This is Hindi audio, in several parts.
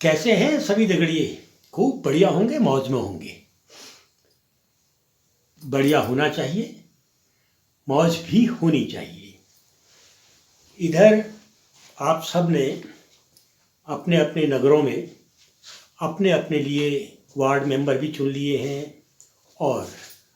कैसे हैं सभी दगड़िए? खूब बढ़िया होंगे, मौज में होंगे। बढ़िया होना चाहिए, मौज भी होनी चाहिए। इधर आप सब ने अपने अपने नगरों में अपने अपने लिए वार्ड मेंबर भी चुन लिए हैं और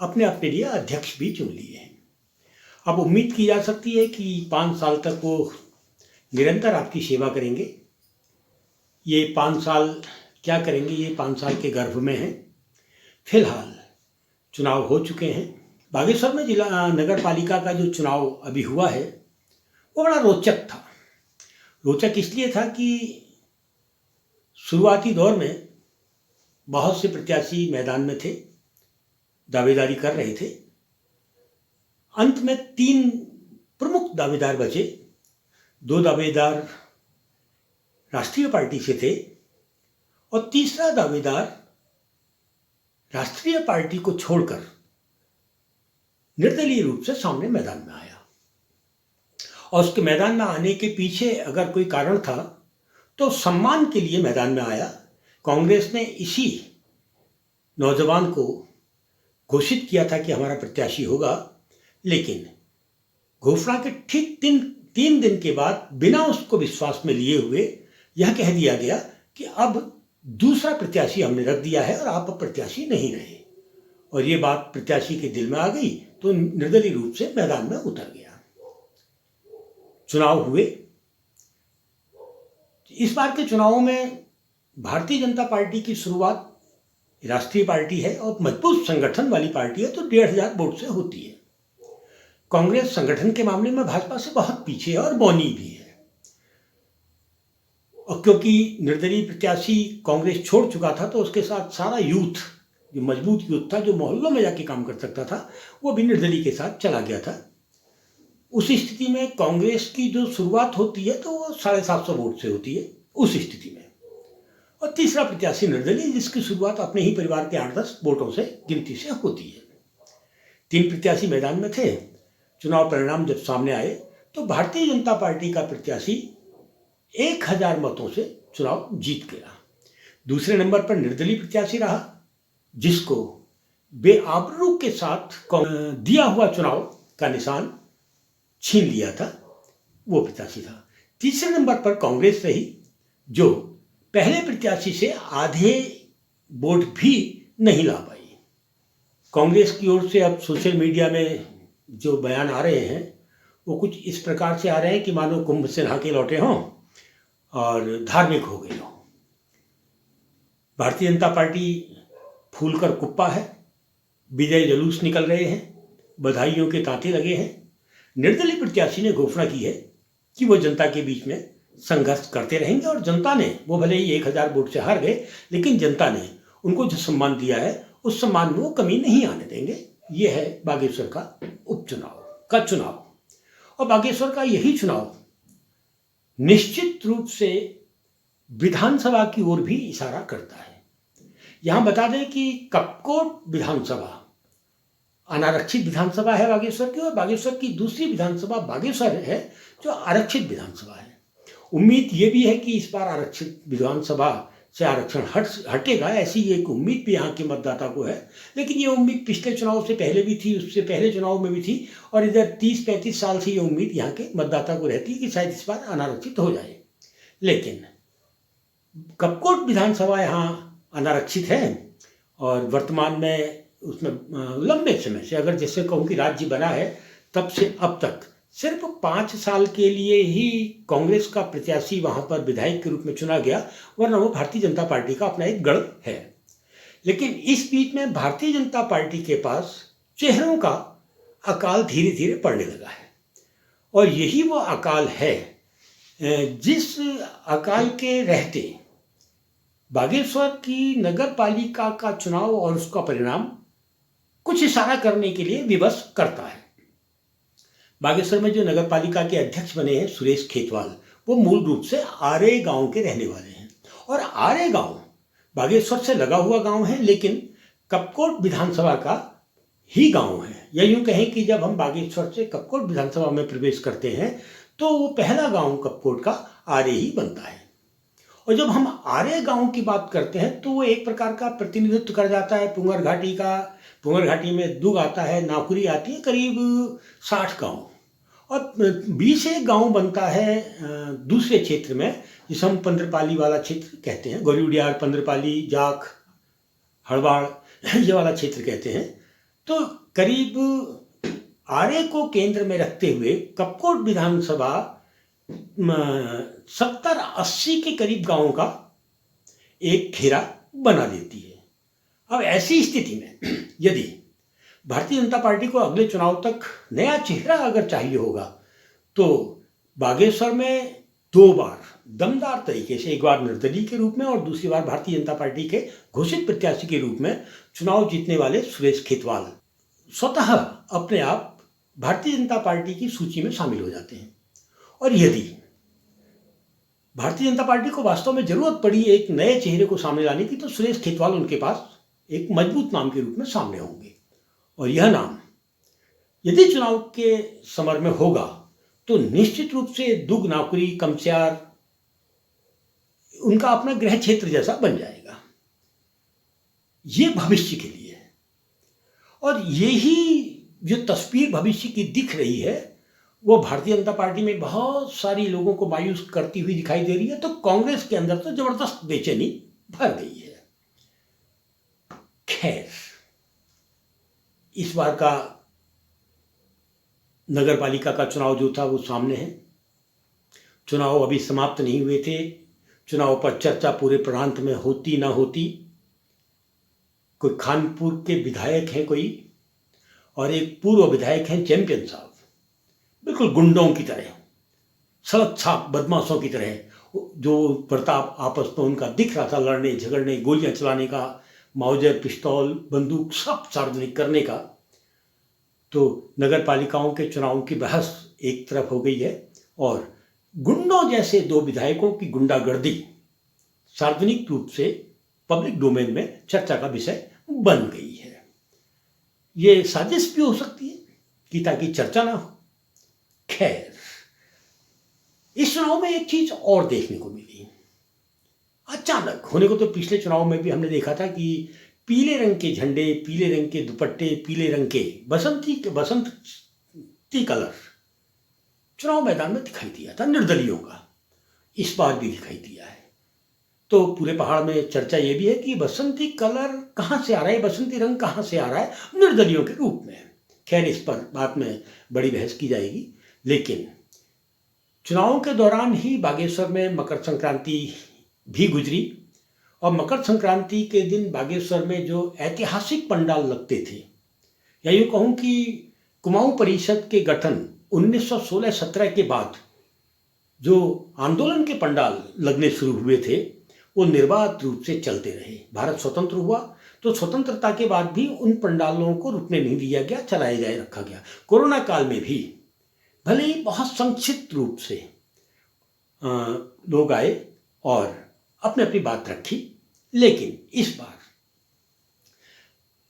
अपने अपने लिए अध्यक्ष भी चुन लिए हैं। अब उम्मीद की जा सकती है कि 5 साल तक वो निरंतर आपकी सेवा करेंगे। ये 5 साल क्या करेंगे, ये 5 साल के गर्भ में हैं। फिलहाल चुनाव हो चुके हैं। बागेश्वर में जिला नगर पालिका का जो चुनाव अभी हुआ है वो बड़ा रोचक था। रोचक इसलिए था कि शुरुआती दौर में बहुत से प्रत्याशी मैदान में थे, दावेदारी कर रहे थे। अंत में 3 प्रमुख दावेदार बचे। 2 दावेदार राष्ट्रीय पार्टी से थे और तीसरा दावेदार राष्ट्रीय पार्टी को छोड़कर निर्दलीय रूप से सामने मैदान में आया। और उसके मैदान में आने के पीछे अगर कोई कारण था तो सम्मान के लिए मैदान में आया। कांग्रेस ने इसी नौजवान को घोषित किया था कि हमारा प्रत्याशी होगा, लेकिन घोषणा के ठीक 3 दिन के बाद बिना उसको विश्वास में लिए हुए यह कह दिया गया कि अब दूसरा प्रत्याशी हमने रख दिया है और आप अब प्रत्याशी नहीं रहे। और ये बात प्रत्याशी के दिल में आ गई तो निर्दलीय रूप से मैदान में उतर गया। चुनाव हुए। इस बार के चुनावों में भारतीय जनता पार्टी की शुरुआत, राष्ट्रीय पार्टी है और मजबूत संगठन वाली पार्टी है, तो 1,500 वोट से होती है। कांग्रेस संगठन के मामले में भाजपा से बहुत पीछे है और बौनी भी है। और क्योंकि निर्दलीय प्रत्याशी कांग्रेस छोड़ चुका था तो उसके साथ सारा यूथ, जो मजबूत यूथ था, जो मोहल्लों में जाके काम कर सकता था, वो भी निर्दलीय के साथ चला गया था। उस स्थिति में कांग्रेस की जो शुरुआत होती है तो वो 750 वोट से होती है उस स्थिति में। और तीसरा प्रत्याशी निर्दलीय, जिसकी शुरुआत अपने ही परिवार के 8-10 वोटों से गिनती से होती है। 3 प्रत्याशी मैदान में थे। चुनाव परिणाम जब सामने आए तो भारतीय जनता पार्टी का प्रत्याशी 1000 मतों से चुनाव जीत गया। दूसरे नंबर पर निर्दलीय प्रत्याशी रहा, जिसको बेआबरू के साथ दिया हुआ चुनाव का निशान छीन लिया था, वो प्रत्याशी था। तीसरे नंबर पर कांग्रेस रही, जो पहले प्रत्याशी से आधे वोट भी नहीं ला पाई। कांग्रेस की ओर से अब सोशल मीडिया में जो बयान आ रहे हैं वो कुछ इस प्रकार से आ रहे हैं कि मानो कुंभ से नहा के लौटे हों और धार्मिक हो गए हों। भारतीय जनता पार्टी फूलकर कुप्पा है, विजय जुलूस निकल रहे हैं, बधाइयों के तांते लगे हैं। निर्दलीय प्रत्याशी ने घोषणा की है कि वो जनता के बीच में संघर्ष करते रहेंगे और जनता ने, वो भले ही 1000 वोट से हार गए, लेकिन जनता ने उनको जो सम्मान दिया है उस सम्मान में वो कमी नहीं आने देंगे। ये है बागेश्वर का उपचुनाव का चुनाव। और बागेश्वर का यही चुनाव निश्चित रूप से विधानसभा की ओर भी इशारा करता है। यहां बता दें कि कपकोट विधानसभा अनारक्षित विधानसभा है बागेश्वर की, और बागेश्वर की दूसरी विधानसभा बागेश्वर है जो आरक्षित विधानसभा है। उम्मीद ये भी है कि इस बार आरक्षित विधानसभा से आरक्षण हटेगा, ऐसी एक उम्मीद भी यहाँ के मतदाता को है। लेकिन ये उम्मीद पिछले चुनाव से पहले भी थी, उससे पहले चुनाव में भी थी, और इधर 30-35 साल से ये उम्मीद यहाँ के मतदाता को रहती है कि शायद इस बार अनारक्षित हो जाए। लेकिन कपकोट विधानसभा यहाँ अनारक्षित है और वर्तमान में उसमें लंबे समय से, अगर जैसे कहूँ कि राज्य बना है तब से अब तक सिर्फ 5 साल के लिए ही कांग्रेस का प्रत्याशी वहां पर विधायक के रूप में चुना गया, वरना वो भारतीय जनता पार्टी का अपना एक गढ़ है। लेकिन इस बीच में भारतीय जनता पार्टी के पास चेहरों का अकाल धीरे धीरे पड़ने लगा है, और यही वो अकाल है जिस अकाल के रहते बागेश्वर की नगर पालिका का चुनाव और उसका परिणाम कुछ इशारा करने के लिए विवश करता है। बागेश्वर में जो नगर पालिका के अध्यक्ष बने हैं सुरेश खेतवाल, वो मूल रूप से आरे गांव के रहने वाले हैं। और आरे गांव बागेश्वर से लगा हुआ गांव है, लेकिन कपकोट विधानसभा का ही गांव है। या यूं कहें कि जब हम बागेश्वर से कपकोट विधानसभा में प्रवेश करते हैं तो वो पहला गांव कपकोट का आरे ही बनता है। और जब हम आर्य गांव की बात करते हैं तो वो एक प्रकार का प्रतिनिधित्व कर जाता है पुंगर घाटी का। पुंगर घाटी में दुग आता है, नाकुरी आती है, करीब 60 गांव, और 20 गांव बनता है दूसरे क्षेत्र में, जिसे हम पंद्रपाली वाला क्षेत्र कहते हैं। गौरीउडियार, पंद्रपाली, जाख, हड़वाड़, ये वाला क्षेत्र कहते हैं। तो करीब आर्य को केंद्र में रखते हुए कपकोट विधानसभा 70-80 के करीब गांवों का एक घेरा बना देती है। अब ऐसी स्थिति में यदि भारतीय जनता पार्टी को अगले चुनाव तक नया चेहरा अगर चाहिए होगा तो बागेश्वर में 2 बार दमदार तरीके से, एक बार निर्दलीय के रूप में और दूसरी बार भारतीय जनता पार्टी के घोषित प्रत्याशी के रूप में चुनाव जीतने वाले सुरेश खेतवाल स्वतः अपने आप भारतीय जनता पार्टी की सूची में शामिल हो जाते हैं। और यदि भारतीय जनता पार्टी को वास्तव में जरूरत पड़ी एक नए चेहरे को सामने लाने की तो सुरेश खेतवाल उनके पास एक मजबूत नाम के रूप में सामने होंगे। और यह नाम यदि चुनाव के समर में होगा तो निश्चित रूप से दुग, नाकुरी, कमस्यार उनका अपना गृह क्षेत्र जैसा बन जाएगा। ये भविष्य के लिए है। और यही जो तस्वीर भविष्य की दिख रही है वो भारतीय जनता पार्टी में बहुत सारी लोगों को मायूस करती हुई दिखाई दे रही है। तो कांग्रेस के अंदर तो जबरदस्त बेचैनी भर गई है। खैर, इस बार का नगर पालिका का चुनाव जो था वो सामने है। चुनाव अभी समाप्त नहीं हुए थे। चुनाव पर चर्चा पूरे प्रांत में होती ना होती। कोई खानपुर के विधायक हैं कोई, और एक पूर्व विधायक हैं चैंपियन साहब, बिल्कुल गुंडों की तरह, सड़क छाप बदमाशों की तरह, जो प्रताप आपस में उनका दिख रहा था, लड़ने झगड़ने, गोलियां चलाने का, माउजर, पिस्तौल, बंदूक सब सार्वजनिक करने का। तो नगर पालिकाओं के चुनाव की बहस एक तरफ हो गई है और गुंडों जैसे 2 विधायकों की गुंडागर्दी सार्वजनिक रूप से पब्लिक डोमेन में चर्चा का विषय बन गई है। ये साजिश भी हो सकती है कि ताकि चर्चा ना हो। खैर, इस चुनाव में एक चीज और देखने को मिली अचानक होने को। तो पिछले चुनाव में भी हमने देखा था कि पीले रंग के झंडे, पीले रंग के दुपट्टे, पीले रंग के बसंती कलर चुनाव मैदान में दिखाई दिया था निर्दलियों का। इस बार भी दिखाई दिया है। तो पूरे पहाड़ में चर्चा ये भी है कि बसंती कलर कहाँ से आ रहा है, बसंती रंग कहाँ से आ रहा है निर्दलियों के रूप में। खैर, इस पर बाद में बड़ी बहस की जाएगी। लेकिन चुनाव के दौरान ही बागेश्वर में मकर संक्रांति भी गुजरी और मकर संक्रांति के दिन बागेश्वर में जो ऐतिहासिक पंडाल लगते थे, या यूँ कहूँ कि कुमाऊं परिषद के गठन 1916-17 के बाद जो आंदोलन के पंडाल लगने शुरू हुए थे वो निर्बाध रूप से चलते रहे। भारत स्वतंत्र हुआ तो स्वतंत्रता के बाद भी उन पंडालों को रुकने नहीं दिया गया, चलाए जाए रखा गया। कोरोना काल में भी भले ही बहुत संक्षिप्त रूप से लोग आए और अपने अपनी बात रखी, लेकिन इस बार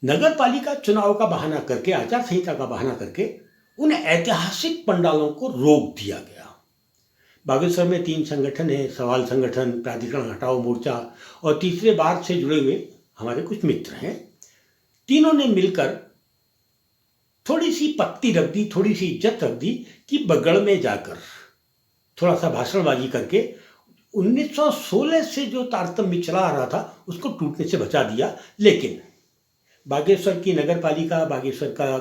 नगर पालिका चुनाव का बहाना करके, आचार संहिता का बहाना करके उन ऐतिहासिक पंडालों को रोक दिया गया। बागेश्वर में 3 संगठन हैं, सवाल संगठन, प्राधिकरण हटाओ मोर्चा और तीसरे बार से जुड़े हुए हमारे कुछ मित्र हैं। तीनों ने मिलकर थोड़ी सी पत्ती रख दी, थोड़ी सी इज्जत रख दी कि बगड़ में जाकर थोड़ा सा भाषणबाजी करके 1916 से जो तारतम्य चला आ रहा था उसको टूटने से बचा दिया। लेकिन बागेश्वर की नगर पालिका, बागेश्वर का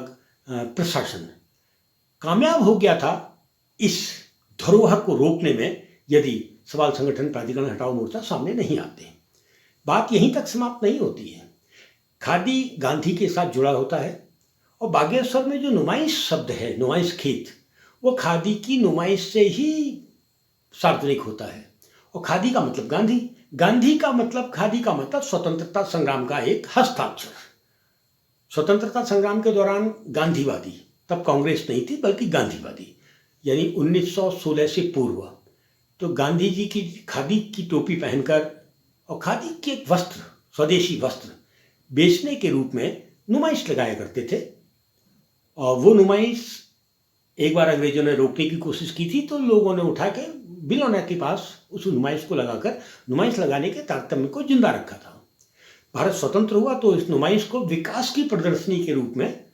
प्रशासन कामयाब हो गया था इस धरोहर को रोकने में, यदि सवाल संगठन, प्राधिकरण हटाओ मोर्चा सामने नहीं आते। बात यहीं तक समाप्त नहीं होती है। खादी गांधी के साथ जुड़ा होता है और बागेश्वर में जो नुमाइश शब्द है, नुमाइश खेत, वो खादी की नुमाइश से ही सार्वजनिक होता है। और खादी का मतलब गांधी, गांधी का मतलब, खादी का मतलब स्वतंत्रता संग्राम का एक हस्ताक्षर। स्वतंत्रता संग्राम के दौरान गांधीवादी, तब कांग्रेस नहीं थी बल्कि गांधीवादी, यानी 1916 से पूर्व, तो गांधी जी की खादी की टोपी पहनकर और खादी के वस्त्र, स्वदेशी वस्त्र बेचने के रूप में नुमाइश लगाया करते थे। और वो नुमाइश एक बार अंग्रेजों ने रोकने की कोशिश की थी तो लोगों ने उठा के बिलियनर के पास उस नुमाइश को लगाकर नुमाइश लगाने के तारतम्य को जिंदा रखा था। भारत स्वतंत्र हुआ तो इस नुमाइश को विकास की प्रदर्शनी के रूप में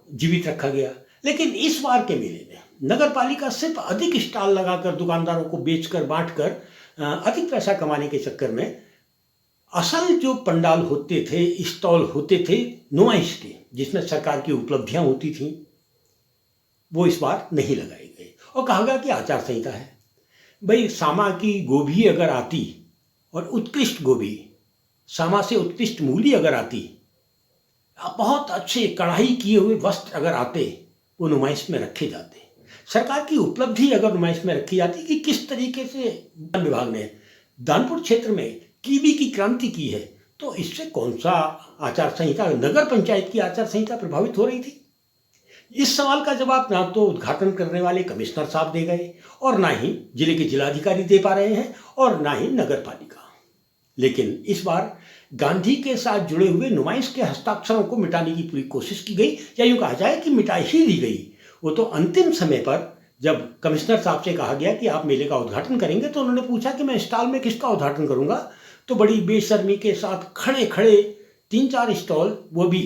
जीवित रखा गया। लेकिन इस बार के मेले में नगर पालिका सिर्फ अधिक स्टॉल लगाकर दुकानदारों को बेचकर बांटकर अधिक पैसा कमाने के चक्कर में असल जो पंडाल होते थे, स्टॉल होते थे नुमाइश के, जिसमें सरकार की उपलब्धियां होती थीं, वो इस बार नहीं लगाए गए और कहा गया कि आचार संहिता है। भाई सामा की गोभी अगर आती और उत्कृष्ट गोभी, सामा से उत्कृष्ट मूली अगर आती, बहुत अच्छे कढ़ाई किए हुए वस्त्र अगर आते, वो नुमाइश में रखे जाते। सरकार की उपलब्धि अगर नुमाइश में रखी जाती कि किस तरीके से वन विभाग ने दानपुर क्षेत्र में कीवी की क्रांति की है, तो इससे कौन सा आचार संहिता, नगर पंचायत की आचार संहिता प्रभावित हो रही थी? इस सवाल का जवाब ना तो उद्घाटन करने वाले कमिश्नर साहब दे गए और ना ही जिले के जिलाधिकारी दे पा रहे हैं और ना ही नगर पालिका। लेकिन इस बार गांधी के साथ जुड़े हुए नुमाइश के हस्ताक्षरों को मिटाने की पूरी कोशिश की गई, या यूं कहा जाए कि मिटा ही दी गई। वो तो अंतिम समय पर जब कमिश्नर साहब से कहा गया कि आप मेले का उद्घाटन करेंगे, तो उन्होंने पूछा कि मैं स्टॉल में किसका उद्घाटन करूंगा, तो बड़ी बेशर्मी के साथ खड़े खड़े 3-4 स्टॉल, वो भी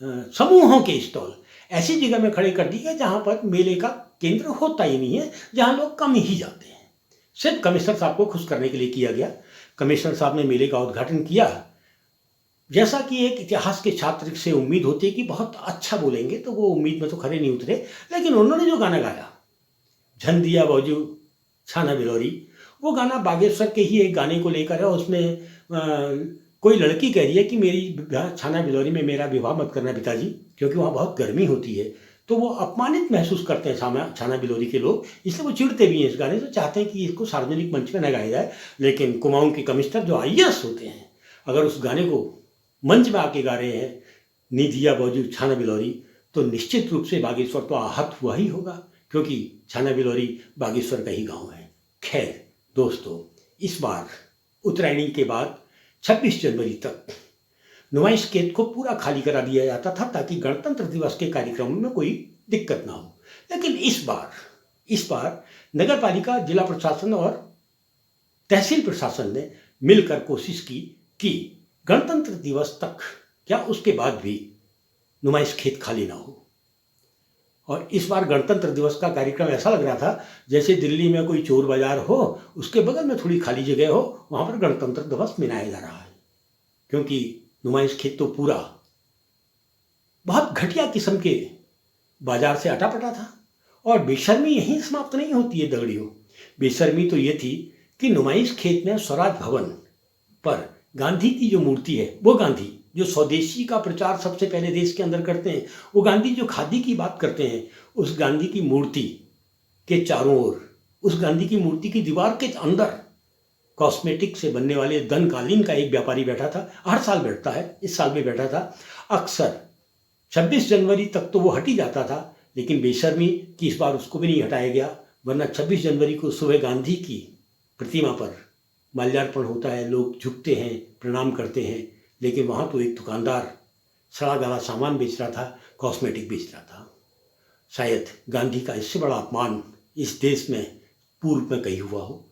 समूहों के स्टॉल, ऐसी जगह में खड़े कर दिए जहां पर मेले का केंद्र होता ही नहीं है, जहां लोग कम ही जाते हैं। सिर्फ कमिश्नर साहब को खुश करने के लिए किया गया। कमिश्नर साहब ने मेले का उद्घाटन किया। जैसा कि एक इतिहास के छात्र से उम्मीद होती है कि बहुत अच्छा बोलेंगे, तो वो उम्मीद में तो खरे नहीं उतरे। लेकिन उन्होंने जो गाना गाया, झन दिया बाजू छाना बिलोरी, वो गाना बागेश्वर के ही एक गाने को लेकर है। उसमें कोई लड़की कह रही है कि मेरी छाना बिलोरी में मेरा विवाह मत करना पिताजी, क्योंकि वहाँ बहुत गर्मी होती है। तो वो अपमानित महसूस करते हैं छाना बिलोरी के लोग, इसलिए वो चिढ़ते भी हैं इस गाने से, चाहते हैं कि इसको सार्वजनिक मंच में न गाया जाए। लेकिन कुमाऊं के कमिश्नर जो IAS होते हैं, अगर उस गाने को मंच में आके गा रहे हैं, नी दिया बाजू छाना बिलोरी, तो निश्चित रूप से बागेश्वर तो आहत हुआ ही होगा, क्योंकि छाना बिलोरी बागेश्वर का ही गाँव है। खैर दोस्तों, इस बार उत्तरायणी के बाद 26 जनवरी तक नुमाइश खेत को पूरा खाली करा दिया जाता था, ताकि गणतंत्र दिवस के कार्यक्रमों में कोई दिक्कत ना हो। लेकिन इस बार नगर पालिका, जिला प्रशासन और तहसील प्रशासन ने मिलकर कोशिश की कि गणतंत्र दिवस तक, क्या उसके बाद भी नुमाइश खेत खाली ना हो। और इस बार गणतंत्र दिवस का कार्यक्रम ऐसा लग रहा था जैसे दिल्ली में कोई चोर बाजार हो, उसके बगल में थोड़ी खाली जगह हो, वहां पर गणतंत्र दिवस मनाया जा रहा है। क्योंकि नुमाइश खेत तो पूरा बहुत घटिया किस्म के बाजार से अटापटा था। और बेशर्मी यहीं समाप्त नहीं होती है दगड़ियों। बेशर्मी तो ये थी कि नुमाइश खेत में स्वराज भवन पर गांधी की जो मूर्ति है, वो गांधी जो स्वदेशी का प्रचार सबसे पहले देश के अंदर करते हैं, वो गांधी जो खादी की बात करते हैं, उस गांधी की मूर्ति के चारों ओर, उस गांधी की मूर्ति की दीवार के अंदर कॉस्मेटिक से बनने वाले दनकालीन का एक व्यापारी बैठा था। हर साल बैठता है, इस साल भी बैठा था। अक्सर 26 जनवरी तक तो वो हट ही जाता था, लेकिन बेशर्मी कि इस बार उसको भी नहीं हटाया गया। वरना 26 जनवरी को सुबह गांधी की प्रतिमा पर माल्यार्पण होता है, लोग झुकते हैं, प्रणाम करते हैं। लेकिन वहाँ तो एक दुकानदार सड़ा गला सामान बेच रहा था, कॉस्मेटिक बेच रहा था। शायद गांधी का इससे बड़ा अपमान इस देश में पूर्व में कहीं हुआ हो।